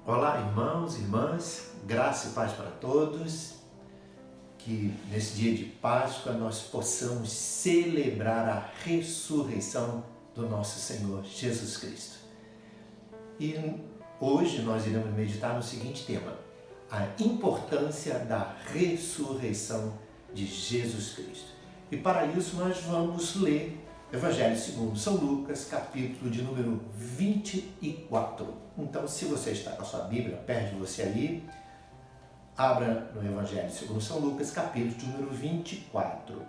Olá, irmãos e irmãs, graça e paz para todos. Que nesse dia de Páscoa nós possamos celebrar a ressurreição do nosso Senhor Jesus Cristo. E hoje nós iremos meditar no seguinte tema: a importância da ressurreição de Jesus Cristo. E para isso nós vamos ler o Evangelho segundo São Lucas, capítulo de número 24. Então, se você está com a sua Bíblia, perto de você aí, abra no Evangelho segundo São Lucas, capítulo de número 24.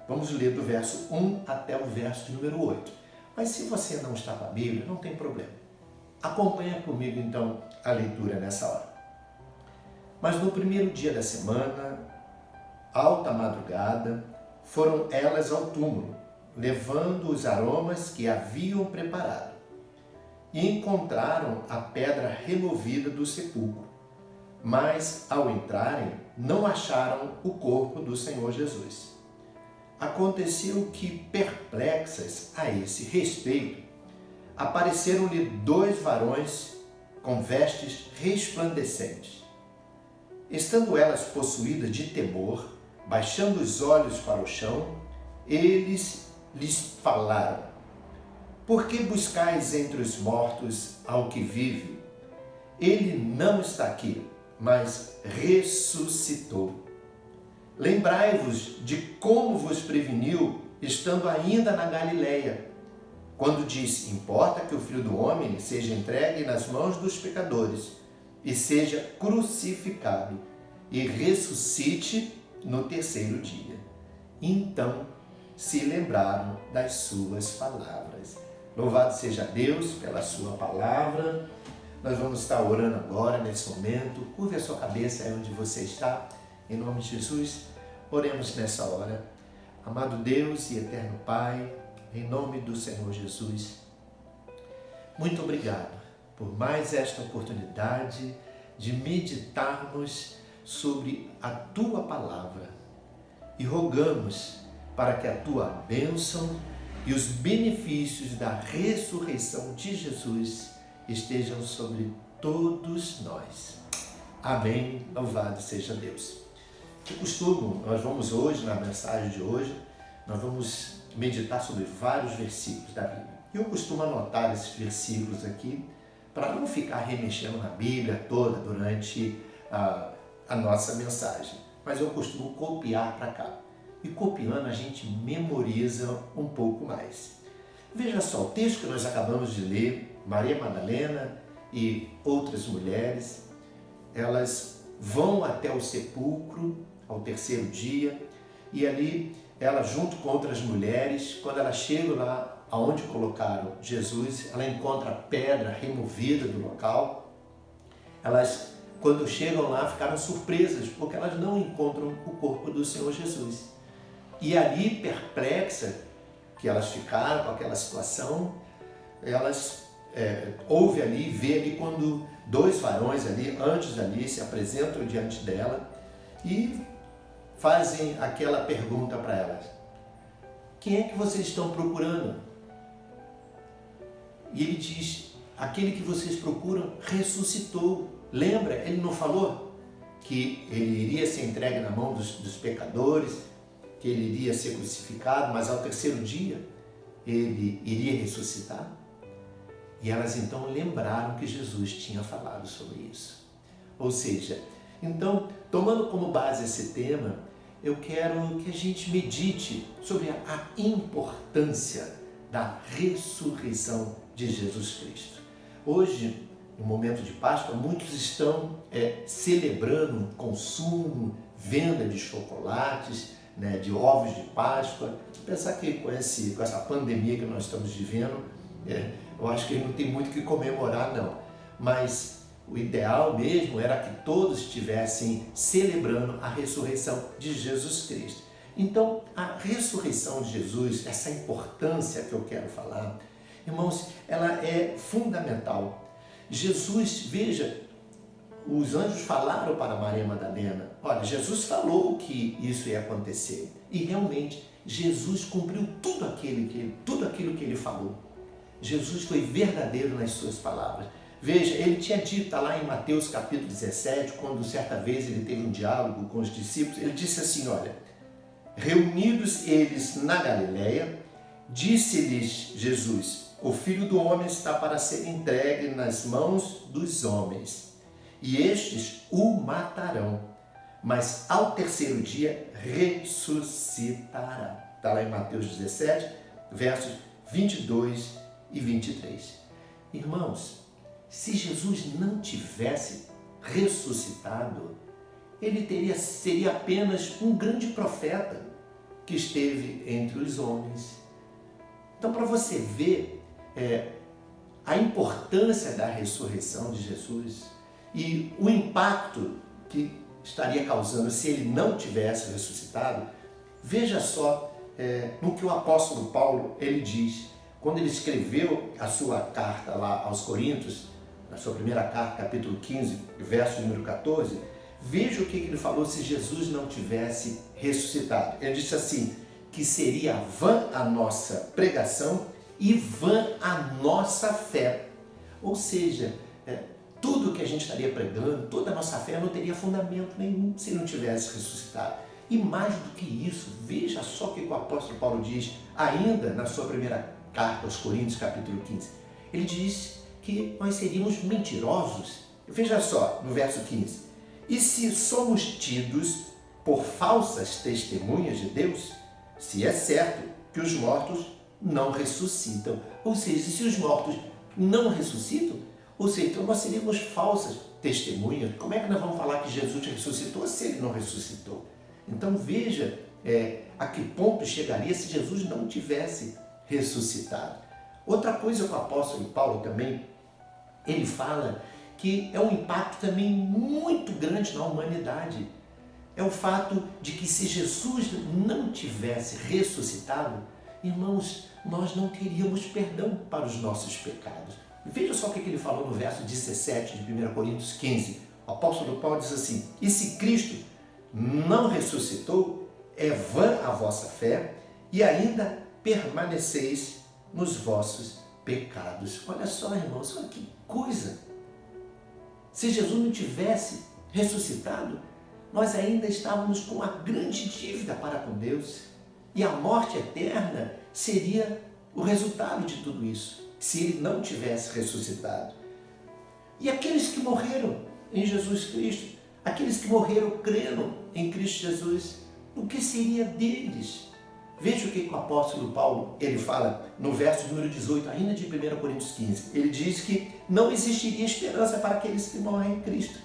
Vamos ler do verso 1 até o verso de número 8. Mas se você não está com a Bíblia, não tem problema. Acompanha comigo, então, a leitura nessa hora. Mas no primeiro dia da semana, alta madrugada, foram elas ao túmulo, levando os aromas que haviam preparado. E encontraram a pedra removida do sepulcro. Mas, ao entrarem, não acharam o corpo do Senhor Jesus. Aconteceu que, perplexas a esse respeito, apareceram-lhe dois varões com vestes resplandecentes. Estando elas possuídas de temor, baixando os olhos para o chão, eles lhes falaram: Por que buscais entre os mortos ao que vive? Ele não está aqui, mas ressuscitou. Lembrai-vos de como vos preveniu, estando ainda na Galileia, quando disse: Importa que o Filho do Homem seja entregue nas mãos dos pecadores e seja crucificado e ressuscite no terceiro dia. Então se lembraram das suas palavras. Louvado seja Deus pela sua palavra. Nós vamos estar orando agora, nesse momento. Curve a sua cabeça aí onde você está. Em nome de Jesus, oremos nessa hora. Amado Deus e eterno Pai, em nome do Senhor Jesus, muito obrigado por mais esta oportunidade de meditarmos sobre a Tua palavra. E rogamos para que a Tua bênção e os benefícios da ressurreição de Jesus estejam sobre todos nós. Amém. Louvado seja Deus. De costume, nós vamos hoje, na mensagem de hoje, nós vamos meditar sobre vários versículos da Bíblia. Eu costumo anotar esses versículos aqui para não ficar remexendo na Bíblia toda durante a nossa mensagem. Mas eu costumo copiar para cá. E copiando a gente memoriza um pouco mais. Veja só, o texto que nós acabamos de ler, Maria Madalena e outras mulheres, elas vão até o sepulcro ao terceiro dia e ali ela, junto com outras mulheres, quando ela chega lá aonde colocaram Jesus, ela encontra a pedra removida do local. Elas, quando chegam lá, ficaram surpresas porque elas não encontram o corpo do Senhor Jesus. E ali, perplexas, que elas ficaram com aquela situação, elas ouve ali, vê ali quando dois varões ali, antes ali, se apresentam diante dela e fazem aquela pergunta para elas: quem é que vocês estão procurando? E ele diz: aquele que vocês procuram ressuscitou. Lembra? Ele não falou que ele iria ser entregue na mão dos pecadores, que ele iria ser crucificado, mas ao terceiro dia ele iria ressuscitar? E elas então lembraram que Jesus tinha falado sobre isso. Ou seja, então, tomando como base esse tema, eu quero que a gente medite sobre a importância da ressurreição de Jesus Cristo. Hoje, no momento de Páscoa, muitos estão celebrando consumo, venda de chocolates, de ovos de Páscoa. Pensar que com essa pandemia que nós estamos vivendo, eu acho que não tem muito o que comemorar, não. Mas o ideal mesmo era que todos estivessem celebrando a ressurreição de Jesus Cristo. Então, a ressurreição de Jesus, essa importância que eu quero falar, irmãos, ela é fundamental. Jesus, veja, os anjos falaram para Maria Madalena: olha, Jesus falou que isso ia acontecer. E realmente, Jesus cumpriu tudo aquilo que ele falou. Jesus foi verdadeiro nas suas palavras. Veja, ele tinha dito, está lá em Mateus capítulo 17, quando certa vez ele teve um diálogo com os discípulos, ele disse assim, olha, reunidos eles na Galileia, disse-lhes Jesus, o Filho do Homem está para ser entregue nas mãos dos homens, e estes o matarão, mas ao terceiro dia ressuscitará. Está lá em Mateus 17, versos 22 e 23. Irmãos, se Jesus não tivesse ressuscitado, ele seria apenas um grande profeta que esteve entre os homens. Então, para você ver a importância da ressurreição de Jesus e o impacto que estaria causando se ele não tivesse ressuscitado, veja só no que o apóstolo Paulo ele diz, quando ele escreveu a sua carta lá aos Coríntios, na sua primeira carta, capítulo 15, verso número 14, veja o que ele falou se Jesus não tivesse ressuscitado. Ele disse assim, que seria vã a nossa pregação e vã a nossa fé. Ou seja, tudo que a gente estaria pregando, toda a nossa fé não teria fundamento nenhum se não tivesse ressuscitado. E mais do que isso, veja só o que o apóstolo Paulo diz, ainda na sua primeira carta aos Coríntios, capítulo 15. Ele diz que nós seríamos mentirosos. Veja só, no verso 15. E se somos tidos por falsas testemunhas de Deus, se é certo que os mortos não ressuscitam. Ou seja, se os mortos não ressuscitam, ou seja, então nós seríamos falsas testemunhas. Como é que nós vamos falar que Jesus ressuscitou se ele não ressuscitou? Então veja a que ponto chegaria se Jesus não tivesse ressuscitado. Outra coisa que o apóstolo Paulo também, ele fala que é um impacto também muito grande na humanidade. É o fato de que se Jesus não tivesse ressuscitado, irmãos, nós não teríamos perdão para os nossos pecados. Veja só o que ele falou no verso 17 de 1 Coríntios 15. O apóstolo Paulo diz assim, e se Cristo não ressuscitou, é vã a vossa fé e ainda permaneceis nos vossos pecados. Olha só, irmãos, olha que coisa! Se Jesus não tivesse ressuscitado, nós ainda estávamos com uma grande dívida para com Deus. E a morte eterna seria o resultado de tudo isso, se ele não tivesse ressuscitado. E aqueles que morreram em Jesus Cristo, aqueles que morreram crendo em Cristo Jesus, o que seria deles? Veja o que o apóstolo Paulo ele fala no verso número 18, ainda de 1 Coríntios 15. Ele diz que não existiria esperança para aqueles que morrem em Cristo.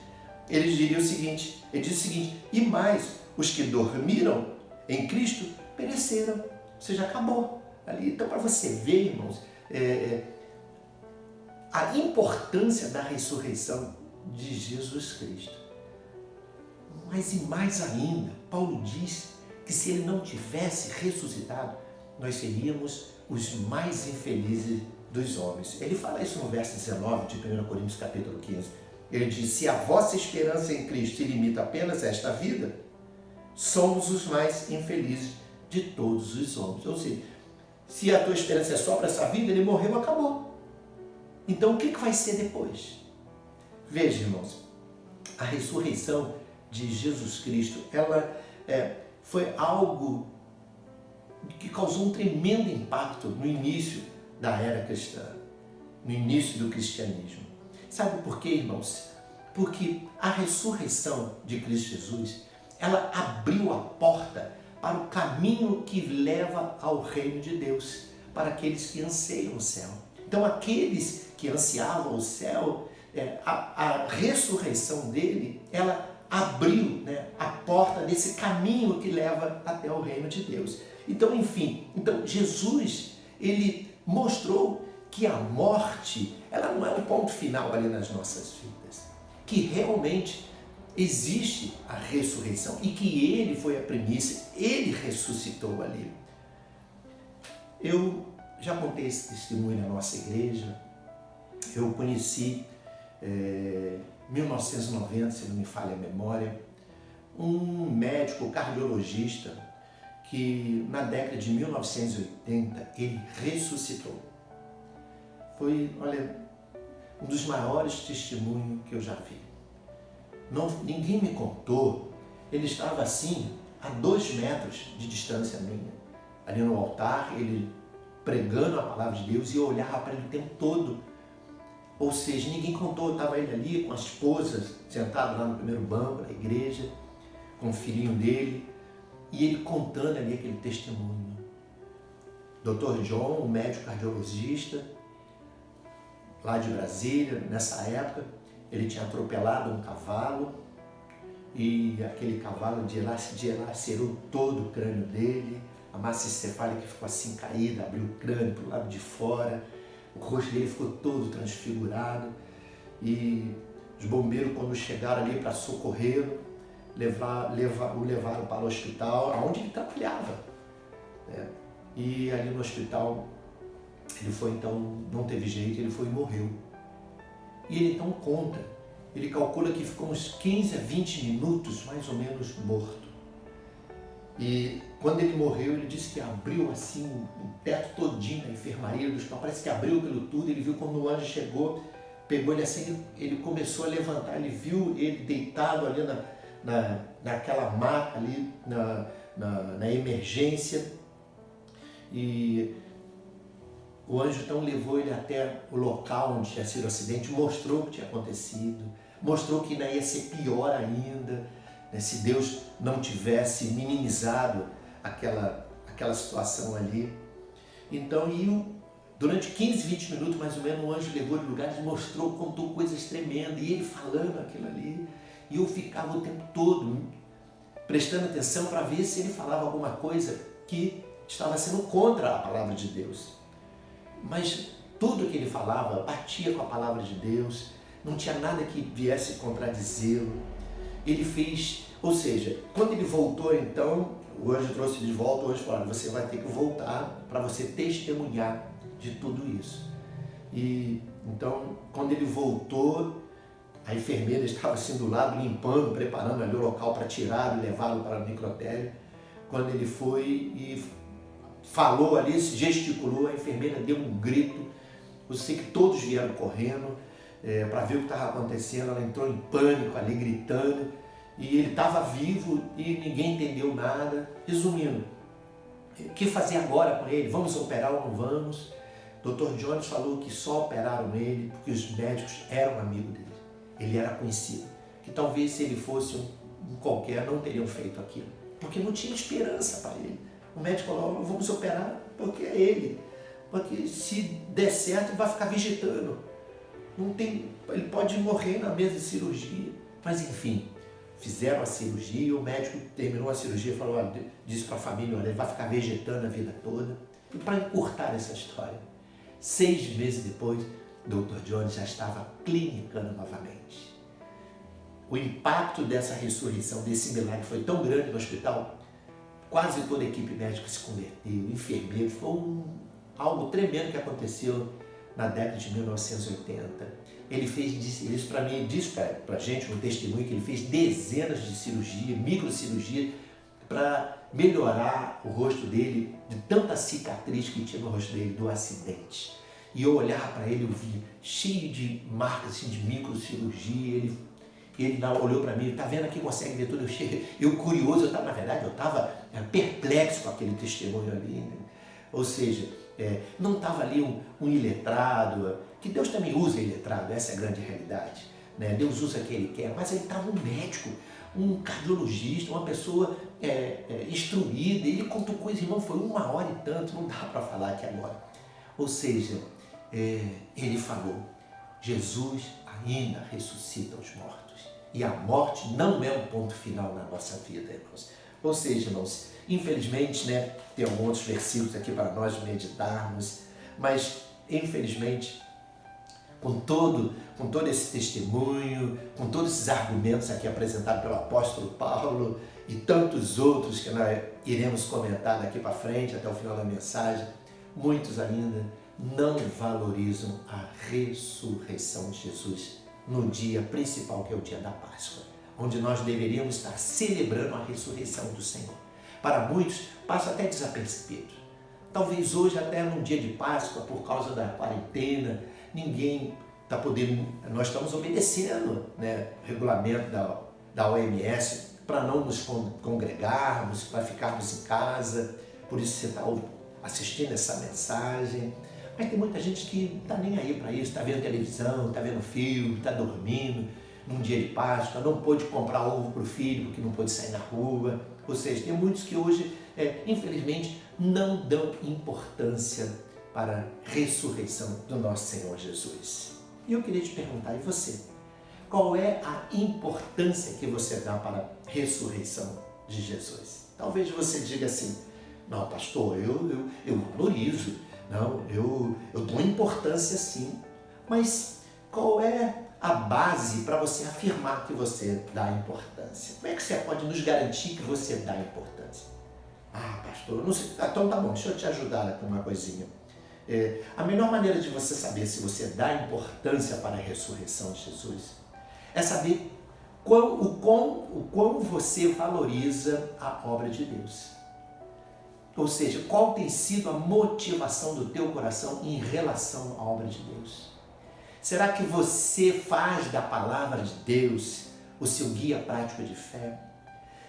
Ele diria o seguinte, ele diz o seguinte, e mais, os que dormiram em Cristo pereceram, ou seja, acabou ali. Então, para você ver, irmãos, a importância da ressurreição de Jesus Cristo. Mas e mais ainda, Paulo diz que se ele não tivesse ressuscitado, nós seríamos os mais infelizes dos homens. Ele fala isso no verso 19 de 1 Coríntios capítulo 15. Ele diz, se a vossa esperança em Cristo se limita apenas a esta vida, somos os mais infelizes de todos os homens. Ou seja, se a tua esperança é só para essa vida, ele morreu, acabou. Então o que vai ser depois? Veja, irmãos, a ressurreição de Jesus Cristo, ela foi algo que causou um tremendo impacto no início da era cristã, no início do cristianismo. Sabe por quê, irmãos? Porque a ressurreição de Cristo Jesus, ela abriu a porta para o caminho que leva ao reino de Deus, para aqueles que anseiam o céu. Então, aqueles que ansiavam o céu, a ressurreição dele, ela abriu a porta desse caminho que leva até o reino de Deus. Então, enfim, Jesus, ele mostrou que a morte, ela não é um ponto final ali nas nossas vidas, que realmente existe a ressurreição e que ele foi a primícia, ele ressuscitou ali. Eu já contei esse testemunho na nossa igreja, eu conheci 1990, se não me falha a memória, um médico cardiologista que na década de 1980 ele ressuscitou. Foi, olha, um dos maiores testemunhos que eu já vi. Ninguém me contou, ele estava assim, a 2 metros de distância minha, ali no altar, ele pregando a palavra de Deus, e eu olhava para ele o tempo todo. Ou seja, ninguém contou, estava ele ali com a esposa, sentado lá no primeiro banco da igreja, com o filhinho dele, e ele contando ali aquele testemunho. Dr. John, um médico cardiologista, lá de Brasília, nessa época, ele tinha atropelado um cavalo, e aquele cavalo dilacerou todo o crânio dele, a massa encefálica ficou assim caída, abriu o crânio para o lado de fora, o rosto dele ficou todo transfigurado, e os bombeiros, quando chegaram ali para socorrê-lo, o levaram para o hospital, onde ele trabalhava, né? E ali no hospital, ele foi então, não teve jeito, ele foi e morreu. E ele então conta, ele calcula que ficou uns 15 a 20 minutos, mais ou menos, morto. E quando ele morreu, ele disse que abriu assim o teto todinho da enfermaria do hospital, parece que abriu aquilo tudo. Ele viu quando o anjo chegou, pegou ele assim, ele começou a levantar, ele viu ele deitado ali naquela maca ali, na emergência, e o anjo então levou ele até o local onde tinha sido o acidente, mostrou o que tinha acontecido, mostrou que ainda ia ser pior ainda, né, se Deus não tivesse minimizado aquela situação ali. Então, durante 15, 20 minutos mais ou menos, o anjo levou ele em lugares, mostrou, contou coisas tremendas, e ele falando aquilo ali, e eu ficava o tempo todo prestando atenção para ver se ele falava alguma coisa que estava sendo contra a palavra de Deus. Mas tudo que ele falava batia com a palavra de Deus, não tinha nada que viesse contradizê-lo. Ele fez, ou seja, quando ele voltou então, o anjo trouxe de volta, o anjo falou, você vai ter que voltar para você testemunhar de tudo isso. E então, quando ele voltou, a enfermeira estava assim do lado, limpando, preparando ali o local para tirá-lo e levá-lo para o necrotério. Quando ele foi e falou ali, se gesticulou, a enfermeira deu um grito. Eu sei que todos vieram correndo para ver o que estava acontecendo. Ela entrou em pânico ali, gritando, e ele estava vivo e ninguém entendeu nada. Resumindo, o que fazer agora com ele? Vamos operar ou não vamos? Dr. Jones falou que só operaram ele porque os médicos eram amigos dele. Ele era conhecido. Que talvez se ele fosse um qualquer, não teriam feito aquilo. Porque não tinha esperança para ele. O médico falou, vamos operar porque é ele. Porque se der certo, ele vai ficar vegetando. Ele pode morrer na mesa de cirurgia. Mas enfim, fizeram a cirurgia, o médico terminou a cirurgia e falou, disse para a família, ele vai ficar vegetando a vida toda. E para encurtar essa história, 6 meses depois, Dr. Jones já estava clinicando novamente. O impacto dessa ressurreição, desse milagre foi tão grande no hospital, quase toda a equipe médica se converteu, enfermeiros, foi algo tremendo que aconteceu na década de 1980. Ele fez isso para mim, disse para a gente no testemunho que ele fez dezenas de cirurgias, microcirurgias, para melhorar o rosto dele, de tanta cicatriz que tinha no rosto dele do acidente. E eu olhava para ele, eu vi cheio de marcas assim, de microcirurgia. Ele olhou para mim, tá vendo aqui, consegue ver tudo? Eu curioso, na verdade, eu estava perplexo com aquele testemunho ali. Né? Ou seja, não estava ali um iletrado, que Deus também usa iletrado, essa é a grande realidade. Né? Deus usa quem Ele quer, mas ele estava um médico, um cardiologista, uma pessoa instruída. Ele contou coisas, irmão, foi 1 hora e tanto, não dá para falar aqui agora. Ou seja, ele falou, Jesus ainda ressuscita os mortos. E a morte não é um ponto final na nossa vida, irmãos. Ou seja, irmãos, infelizmente, né, tem alguns outros versículos aqui para nós meditarmos, mas, infelizmente, com todo esse testemunho, com todos esses argumentos aqui apresentados pelo apóstolo Paulo e tantos outros que nós iremos comentar daqui para frente, até o final da mensagem, muitos ainda não valorizam a ressurreição de Jesus no dia principal, que é o dia da Páscoa, onde nós deveríamos estar celebrando a ressurreição do Senhor. Para muitos, passa até desapercebido. Talvez hoje, até no dia de Páscoa, por causa da quarentena, ninguém nós estamos obedecendo, né, o regulamento da OMS para não nos congregarmos, para ficarmos em casa. Por isso você está assistindo essa mensagem. Mas tem muita gente que não está nem aí para isso, está vendo televisão, está vendo filme, está dormindo num dia de Páscoa, não pôde comprar ovo para o filho porque não pôde sair na rua. Ou seja, tem muitos que hoje, infelizmente, não dão importância para a ressurreição do nosso Senhor Jesus. E eu queria te perguntar, e você? Qual é a importância que você dá para a ressurreição de Jesus? Talvez você diga assim, não, pastor, eu valorizo, não, eu dou importância sim, mas qual é a base para você afirmar que você dá importância? Como é que você pode nos garantir que você dá importância? Ah, pastor, eu não sei. Então tá bom, deixa eu te ajudar com uma coisinha. A melhor maneira de você saber se você dá importância para a ressurreição de Jesus é saber o quão você valoriza a obra de Deus. Ou seja, qual tem sido a motivação do teu coração em relação à obra de Deus? Será que você faz da palavra de Deus o seu guia prático de fé?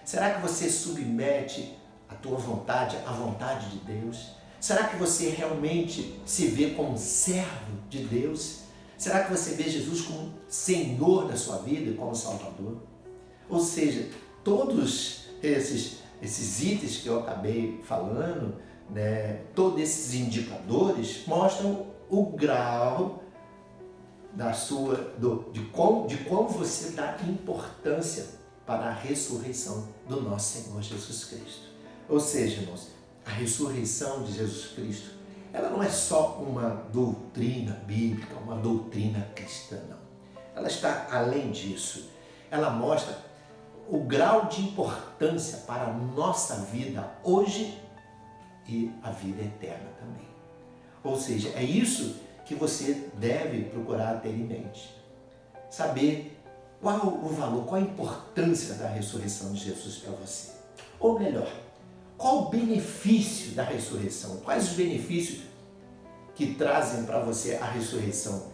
Será que você submete a tua vontade à vontade de Deus? Será que você realmente se vê como servo de Deus? Será que você vê Jesus como Senhor da sua vida e como Salvador? Ou seja, todos esses itens que eu acabei falando, né, todos esses indicadores mostram o grau de como você dá importância para a ressurreição do nosso Senhor Jesus Cristo. Ou seja, irmãos, a ressurreição de Jesus Cristo, ela não é só uma doutrina bíblica, uma doutrina cristã, não. Ela está além disso. Ela mostra o grau de importância para a nossa vida hoje e a vida eterna também. Ou seja, é isso que você deve procurar ter em mente. Saber qual o valor, qual a importância da ressurreição de Jesus para você. Ou melhor, qual o benefício da ressurreição? Quais os benefícios que trazem para você a ressurreição,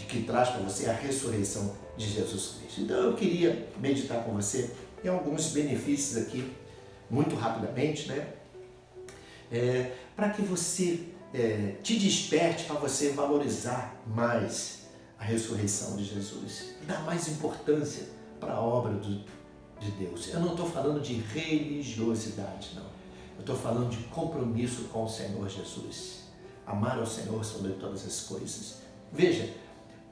que traz para você a ressurreição de Jesus Cristo? Então eu queria meditar com você em alguns benefícios aqui, muito rapidamente, né? Para que você te desperte, para você valorizar mais a ressurreição de Jesus, dar mais importância para a obra de Deus. Eu não estou falando de religiosidade, não. Eu estou falando de compromisso com o Senhor Jesus. Amar ao Senhor sobre todas as coisas. Veja,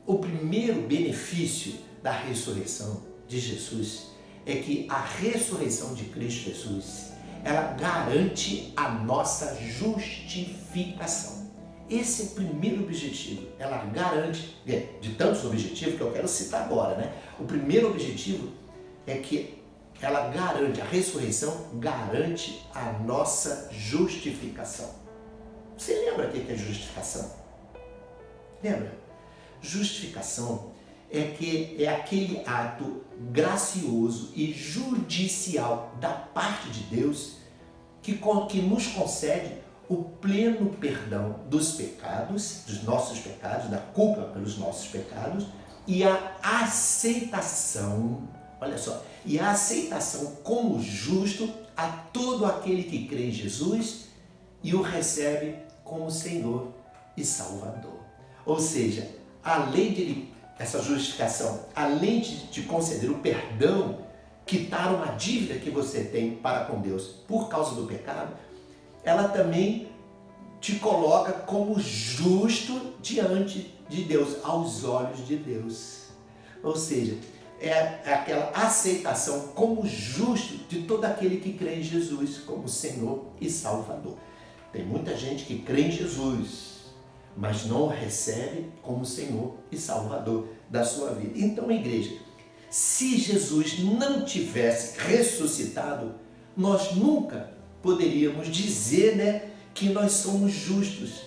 o primeiro benefício da ressurreição de Jesus é que a ressurreição de Cristo Jesus, ela garante a nossa justificação. Esse é o primeiro objetivo. Ela garante, de tantos objetivos que eu quero citar agora, né? O primeiro objetivo é que ela garante, a ressurreição garante a nossa justificação. Você lembra o que é justificação? Lembra? Justificação é aquele ato gracioso e judicial da parte de Deus que nos concede o pleno perdão dos pecados, dos nossos pecados, da culpa pelos nossos pecados e a aceitação, olha só, e a aceitação como justo a todo aquele que crê em Jesus e o recebe como Senhor e Salvador. Ou seja, além de essa justificação, além de te conceder o perdão, quitar uma dívida que você tem para com Deus por causa do pecado, ela também te coloca como justo diante de Deus, aos olhos de Deus. Ou seja, é aquela aceitação como justo de todo aquele que crê em Jesus como Senhor e Salvador. Tem muita gente que crê em Jesus, mas não o recebe como Senhor e Salvador da sua vida. Então, igreja, se Jesus não tivesse ressuscitado, nós nunca poderíamos dizer, né, que nós somos justos.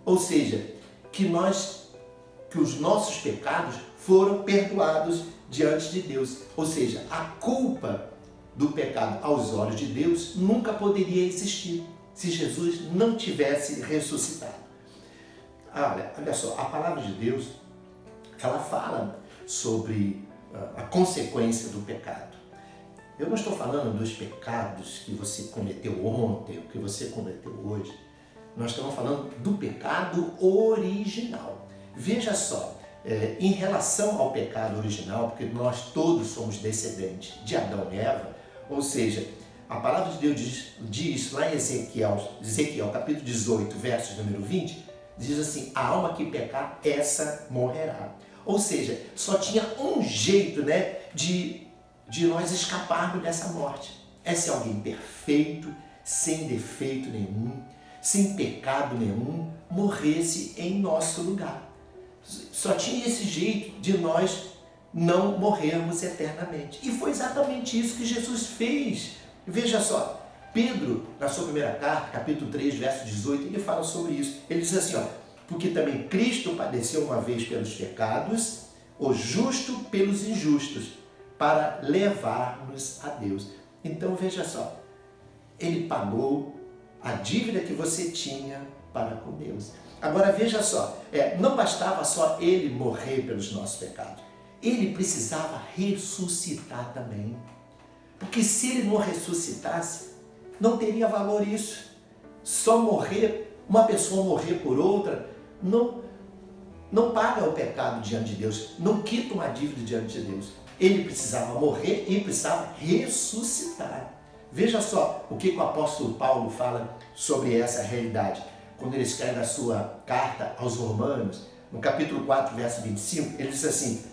Ou seja, que os nossos pecados foram perdoados diante de Deus. Ou seja, a culpa do pecado aos olhos de Deus nunca poderia existir se Jesus não tivesse ressuscitado. Olha só, a palavra de Deus ela fala sobre a consequência do pecado. Eu não estou falando dos pecados que você cometeu ontem, ou que você cometeu hoje. Nós estamos falando do pecado original. Veja só, em relação ao pecado original, porque nós todos somos descendentes de Adão e Eva, ou seja, a palavra de Deus diz lá em Ezequiel capítulo 18, versos número 20, diz assim: a alma que pecar, essa morrerá. Ou seja, só tinha um jeito, de nós escaparmos dessa morte. É se alguém perfeito, sem defeito nenhum, sem pecado nenhum, morresse em nosso lugar. Só tinha esse jeito de nós não morrermos eternamente. E foi exatamente isso que Jesus fez. Veja só, Pedro, na sua primeira carta, capítulo 3, verso 18, ele fala sobre isso. Ele diz assim, porque também Cristo padeceu uma vez pelos pecados, o justo pelos injustos, para levar-nos a Deus. Então veja só, ele pagou a dívida que você tinha para com Deus. Agora veja só, não bastava só ele morrer pelos nossos pecados, ele precisava ressuscitar também. Porque se ele não ressuscitasse, não teria valor isso. Só morrer, uma pessoa morrer por outra, não paga o pecado diante de Deus, não quita uma dívida diante de Deus. Ele precisava morrer e precisava ressuscitar. Veja só o que o apóstolo Paulo fala sobre essa realidade. Quando ele escreve a sua carta aos Romanos, no capítulo 4, verso 25, ele diz assim,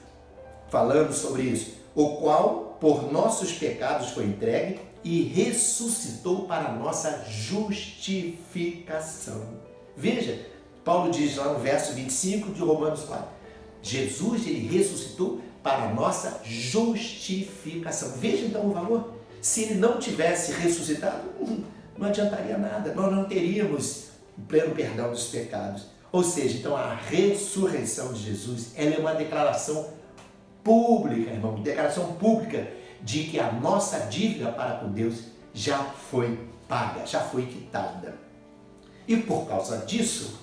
falando sobre isso: o qual por nossos pecados foi entregue e ressuscitou para a nossa justificação. Veja, Paulo diz lá no verso 25 de Romanos 4, Jesus, ele ressuscitou para a nossa justificação. Veja então o valor. Se ele não tivesse ressuscitado, não adiantaria nada. Nós não teríamos o pleno perdão dos pecados. Ou seja, então a ressurreição de Jesus, ela é uma declaração pública, irmão, declaração pública de que a nossa dívida para com Deus já foi paga, já foi quitada. E por causa disso,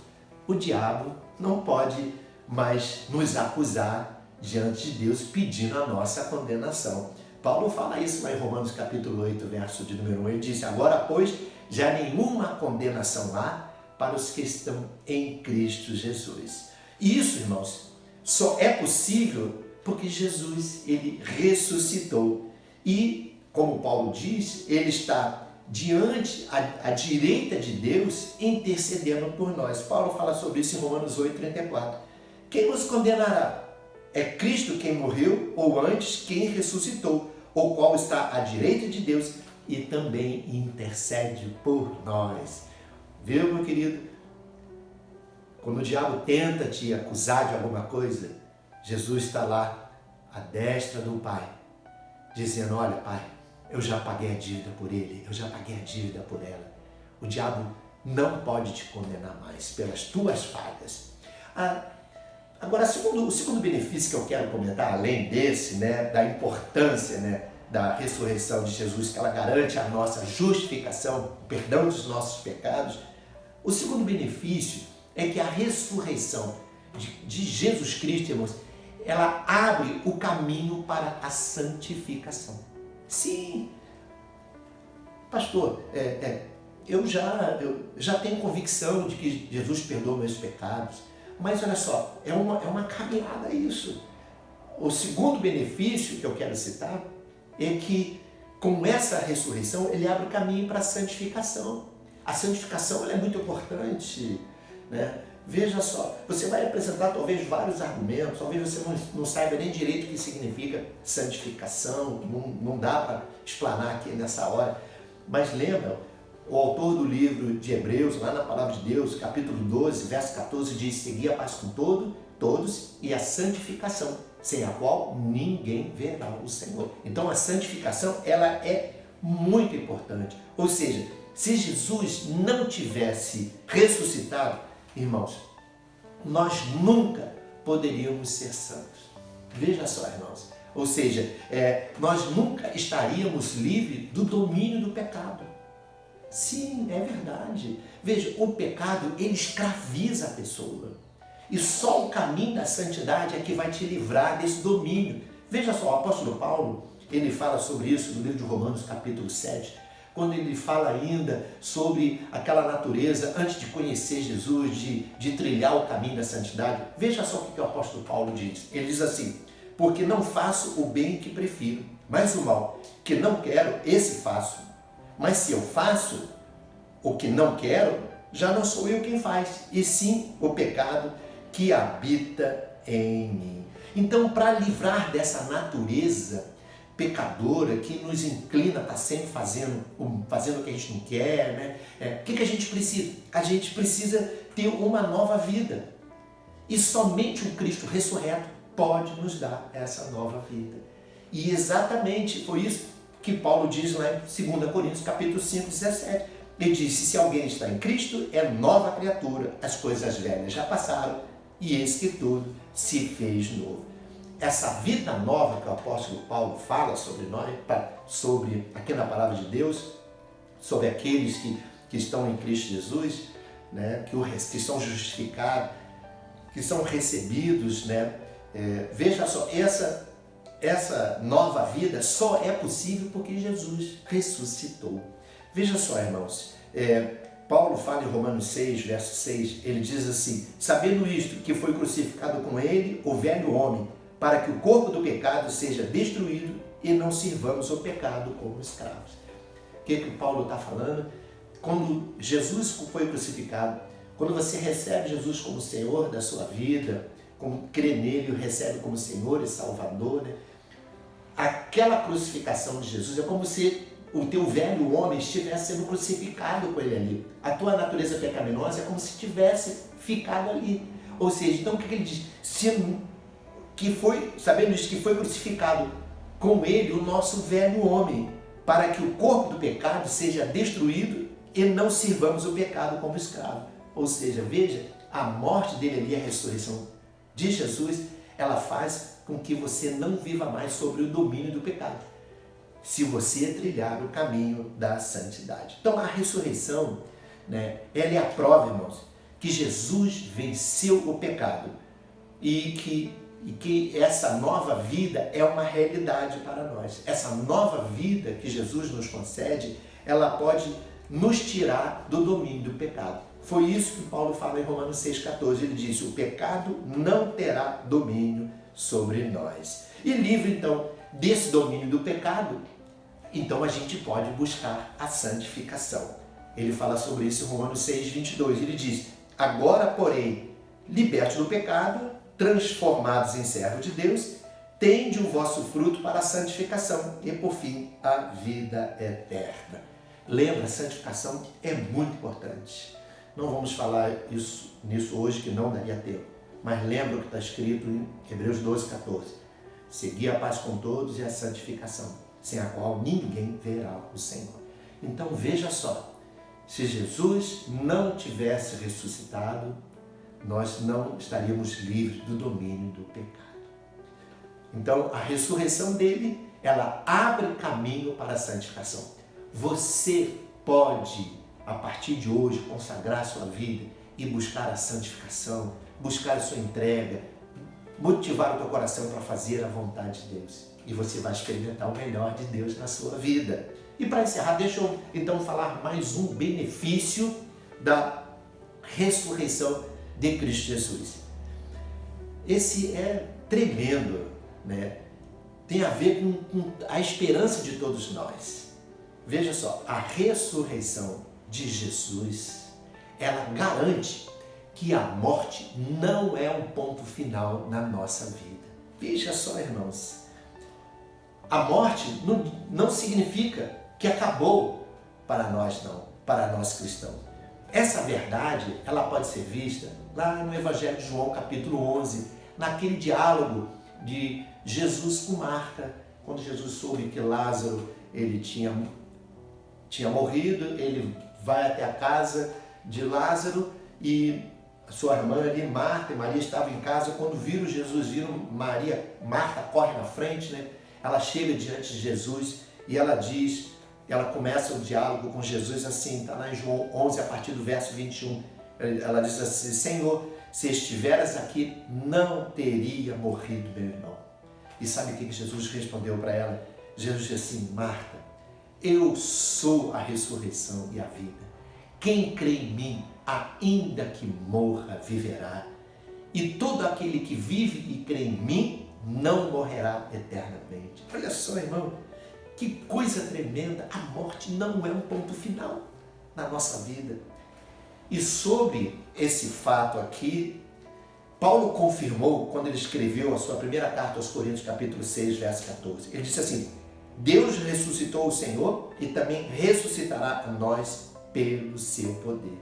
o diabo não pode mais nos acusar diante de Deus pedindo a nossa condenação. Paulo fala isso lá em Romanos capítulo 8, verso de número 1. Ele diz, agora, pois, já nenhuma condenação há para os que estão em Cristo Jesus. E isso, irmãos, só é possível porque Jesus, ele ressuscitou. E, como Paulo diz, ele está diante, à direita de Deus, intercedendo por nós. Paulo fala sobre isso em Romanos 8, 34. Quem nos condenará? É Cristo quem morreu, ou antes, quem ressuscitou, o qual está à direita de Deus e também intercede por nós. Viu, meu querido? Quando o diabo tenta te acusar de alguma coisa, Jesus está lá, à destra do Pai, dizendo, olha, Pai, eu já paguei a dívida por ele, eu já paguei a dívida por ela. O diabo não pode te condenar mais pelas tuas falhas. Agora, o segundo benefício que eu quero comentar, além desse, da importância, da ressurreição de Jesus, que ela garante a nossa justificação, o perdão dos nossos pecados, o segundo benefício é que a ressurreição de Jesus Cristo, irmãos, ela abre o caminho para a santificação. Sim, pastor, eu já tenho convicção de que Jesus perdoa meus pecados, mas olha só, é uma caminhada isso. O segundo benefício que eu quero citar é que com essa ressurreição ele abre o caminho para a santificação. A santificação ela é muito importante, Veja só, você vai apresentar talvez vários argumentos, talvez você não saiba nem direito o que significa santificação, não dá para explanar aqui nessa hora, mas lembra, o autor do livro de Hebreus, lá na Palavra de Deus, capítulo 12, verso 14, diz, segui a paz com todos e a santificação, sem a qual ninguém verá o Senhor. Então a santificação, ela é muito importante. Ou seja, se Jesus não tivesse ressuscitado, irmãos, nós nunca poderíamos ser santos. Veja só, irmãos. Ou seja, nós nunca estaríamos livres do domínio do pecado. Sim, é verdade. Veja, o pecado, ele escraviza a pessoa. E só o caminho da santidade é que vai te livrar desse domínio. Veja só, o apóstolo Paulo, ele fala sobre isso no livro de Romanos, capítulo 7, quando ele fala ainda sobre aquela natureza, antes de conhecer Jesus, de trilhar o caminho da santidade. Veja só o que o apóstolo Paulo diz. Ele diz assim: porque não faço o bem que prefiro, mas o mal que não quero, esse faço. Mas se eu faço o que não quero, já não sou eu quem faz, e sim o pecado que habita em mim. Então, para livrar dessa natureza pecadora que nos inclina a estar sempre fazendo o que a gente não quer, né? O que a gente precisa? A gente precisa ter uma nova vida. E somente o Cristo ressurreto pode nos dar essa nova vida. E exatamente foi isso que Paulo diz lá em 2 Coríntios, capítulo 5, 17. Ele disse: se alguém está em Cristo, é nova criatura, as coisas velhas já passaram e eis que tudo se fez novo. Essa vida nova que o apóstolo Paulo fala sobre nós, sobre aqui na palavra de Deus, sobre aqueles que estão em Cristo Jesus, né, que são justificados, que são recebidos, né? Veja só, essa nova vida só é possível porque Jesus ressuscitou. Veja só, irmãos, Paulo fala em Romanos 6, verso 6, ele diz assim: sabendo isto, que foi crucificado com ele o velho homem, para que o corpo do pecado seja destruído e não sirvamos o pecado como escravos. O que Paulo está falando? Quando Jesus foi crucificado, quando você recebe Jesus como Senhor da sua vida, como crê nele e o recebe como Senhor e Salvador, né? Aquela crucificação de Jesus é como se o teu velho homem estivesse sendo crucificado com ele ali. A tua natureza pecaminosa é como se tivesse ficado ali. Ou seja, então o que ele diz? Sabendo isso, que foi crucificado com ele o nosso velho homem, para que o corpo do pecado seja destruído e não sirvamos o pecado como escravo. Ou seja, veja, a morte dele ali, a ressurreição de Jesus, ela faz com que você não viva mais sobre o domínio do pecado, se você trilhar o caminho da santidade. Então a ressurreição, né, ela é a prova, irmãos, que Jesus venceu o pecado e que essa nova vida é uma realidade para nós. Essa nova vida que Jesus nos concede, ela pode nos tirar do domínio do pecado. Foi isso que Paulo fala em Romanos 6,14. Ele diz: o pecado não terá domínio sobre nós. E livre, então, desse domínio do pecado, então a gente pode buscar a santificação. Ele fala sobre isso em Romanos 6,22. Ele diz: agora, porém, libertos do pecado, transformados em servos de Deus, tende o vosso fruto para a santificação e, por fim, a vida eterna. Lembra, a santificação é muito importante. Não vamos falar nisso hoje, que não daria tempo. Mas lembra o que está escrito em Hebreus 12,14. Seguir a paz com todos e a santificação, sem a qual ninguém verá o Senhor. Então veja só, se Jesus não tivesse ressuscitado, nós não estaríamos livres do domínio do pecado. Então a ressurreição dele, ela abre caminho para a santificação. Você pode, a partir de hoje, consagrar a sua vida e buscar a santificação, buscar a sua entrega, motivar o teu coração para fazer a vontade de Deus. E você vai experimentar o melhor de Deus na sua vida. E para encerrar, deixa eu então falar mais um benefício da ressurreição de Cristo Jesus. Esse é tremendo, né? Tem a ver com a esperança de todos nós. Veja só, a ressurreição de Jesus, ela garante que a morte não é um ponto final na nossa vida. Veja só, irmãos, a morte não significa que acabou para nós, não, para nós cristãos. Essa verdade, ela pode ser vista lá no Evangelho de João, capítulo 11, naquele diálogo de Jesus com Marta, quando Jesus soube que Lázaro ele tinha morrido, ele vai até a casa de Lázaro e a sua irmã ali, Marta e Maria, estavam em casa. Quando viram Jesus, Marta corre na frente, né? Ela chega diante de Jesus e ela começa o diálogo com Jesus assim, está lá em João 11, a partir do verso 21. Ela diz assim: Senhor, se estiveras aqui, não teria morrido meu irmão. E sabe o que Jesus respondeu para ela? Jesus disse assim: Marta, eu sou a ressurreição e a vida. Quem crê em mim, ainda que morra, viverá. E todo aquele que vive e crê em mim, não morrerá eternamente. Olha só, irmão, que coisa tremenda. A morte não é um ponto final na nossa vida. E sobre esse fato aqui, Paulo confirmou quando ele escreveu a sua primeira carta aos Coríntios, capítulo 6, verso 14. Ele disse assim: Deus ressuscitou o Senhor e também ressuscitará a nós pelo seu poder.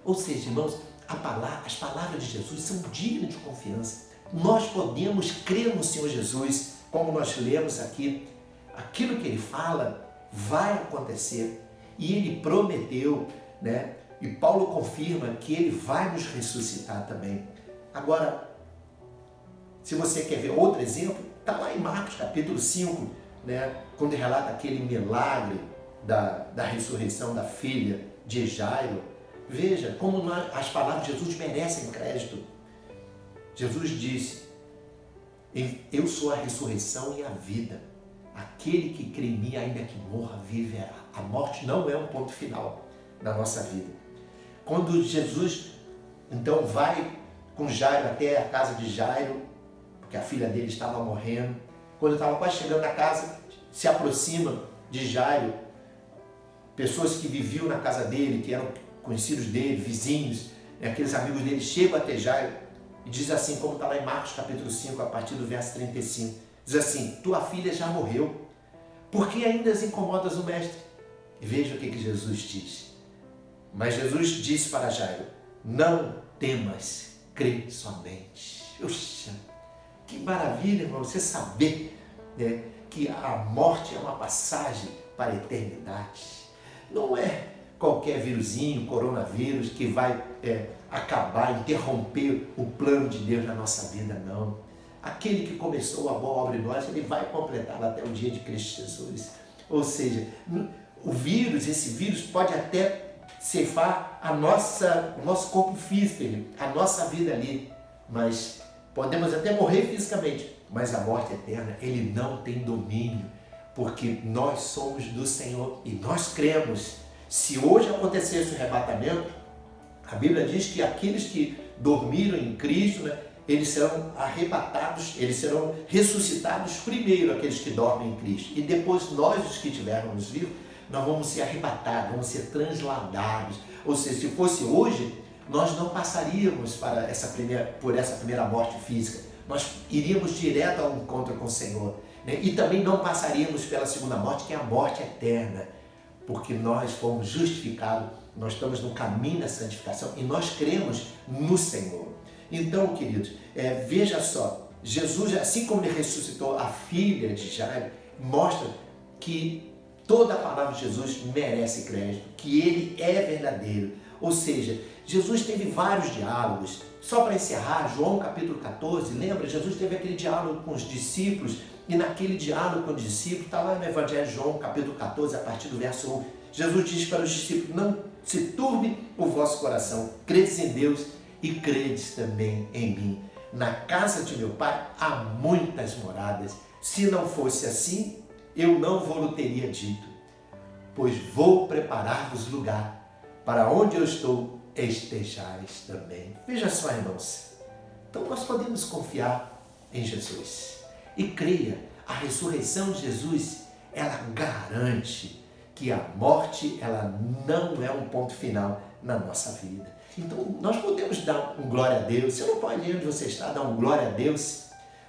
Ou seja, irmãos, as palavras de Jesus são dignas de confiança. Nós podemos crer no Senhor Jesus, como nós lemos aqui. Aquilo que ele fala vai acontecer. E ele prometeu, né? E Paulo confirma que ele vai nos ressuscitar também. Agora, se você quer ver outro exemplo, está lá em Marcos capítulo 5, né? Quando relata aquele milagre da ressurreição da filha de Jairo. Veja como as palavras de Jesus merecem crédito. Jesus disse: eu sou a ressurreição e a vida. Aquele que crê em mim, ainda que morra, viverá. A morte não é um ponto final na nossa vida. Quando Jesus, então, vai com Jairo até a casa de Jairo, porque a filha dele estava morrendo, quando estava quase chegando na casa, se aproxima de Jairo, pessoas que viviam na casa dele, que eram conhecidos dele, vizinhos, aqueles amigos dele, chegam até Jairo e diz assim, como está lá em Marcos capítulo 5, a partir do verso 35, diz assim: tua filha já morreu, por que ainda as incomodas o mestre? E veja o que Jesus diz. Mas Jesus disse para Jairo: não temas, crê somente. Puxa, que maravilha, irmão, você saber, né, que a morte é uma passagem para a eternidade. Não é qualquer vírusinho, coronavírus, que vai acabar, interromper o plano de Deus na nossa vida, não. Aquele que começou a boa obra em nós, ele vai completá-la até o dia de Cristo Jesus. Ou seja, esse vírus pode até ceifar o nosso corpo físico, a nossa vida ali, mas podemos até morrer fisicamente, mas a morte eterna, ele não tem domínio, porque nós somos do Senhor e nós cremos. Se hoje acontecesse o arrebatamento, a Bíblia diz que aqueles que dormiram em Cristo, né, eles serão arrebatados, eles serão ressuscitados primeiro, aqueles que dormem em Cristo. E depois nós, os que estivermos vivos, nós vamos ser arrebatados, vamos ser transladados. Ou seja, se fosse hoje, nós não passaríamos por essa primeira morte física. Nós iríamos direto ao encontro com o Senhor, né? E também não passaríamos pela segunda morte, que é a morte eterna. Porque nós fomos justificados, nós estamos no caminho da santificação e nós cremos no Senhor. Então, queridos, veja só, Jesus, assim como ele ressuscitou a filha de Jairo, mostra que toda a palavra de Jesus merece crédito, que ele é verdadeiro. Ou seja, Jesus teve vários diálogos. Só para encerrar, João capítulo 14, lembra? Jesus teve aquele diálogo com os discípulos, e naquele diálogo com os discípulos, está lá no Evangelho de João capítulo 14, a partir do verso 1, Jesus diz para os discípulos: não se turbe o vosso coração, credes em Deus e credes também em mim. Na casa de meu Pai há muitas moradas. Se não fosse assim, eu não vou-lhe teria dito, pois vou preparar-vos lugar, para onde eu estou, estejais também. Veja só, irmãos, então nós podemos confiar em Jesus e creia, a ressurreição de Jesus, ela garante que a morte, ela não é um ponto final na nossa vida. Então nós podemos dar um glória a Deus. Você não pode ir onde você está, dar um glória a Deus.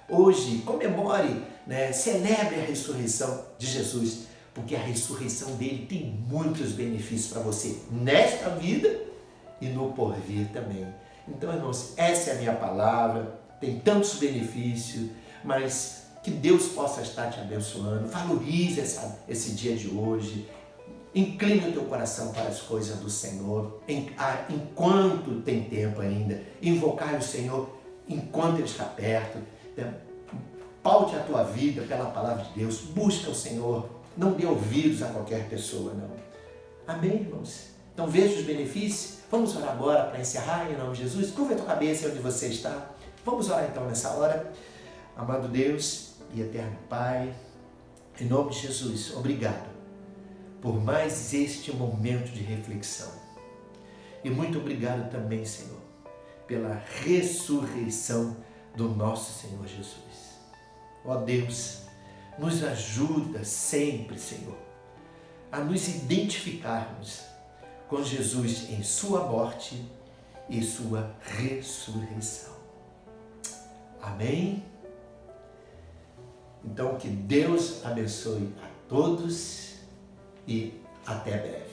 Hoje, comemore, né? Celebre a ressurreição de Jesus, porque a ressurreição dele tem muitos benefícios para você nesta vida e no porvir também. Então, irmãos, essa é a minha palavra, tem tantos benefícios, mas que Deus possa estar te abençoando. Valorize esse dia de hoje, incline o teu coração para as coisas do Senhor, enquanto tem tempo ainda, invocar o Senhor enquanto Ele está perto. Paute a tua vida pela palavra de Deus, busca o Senhor, não dê ouvidos a qualquer pessoa, não. Amém, irmãos? Então Então veja os benefícios. Vamos orar agora para encerrar em nome de Jesus. Curva a tua cabeça onde você está. Vamos orar então nessa hora. Amado Deus e eterno Pai, em nome de Jesus, obrigado por mais este momento de reflexão. E muito obrigado também, Senhor, pela ressurreição do nosso Senhor Jesus. Ó Deus, nos ajuda sempre, Senhor, a nos identificarmos com Jesus em sua morte e sua ressurreição. Amém? Então, que Deus abençoe a todos e até breve.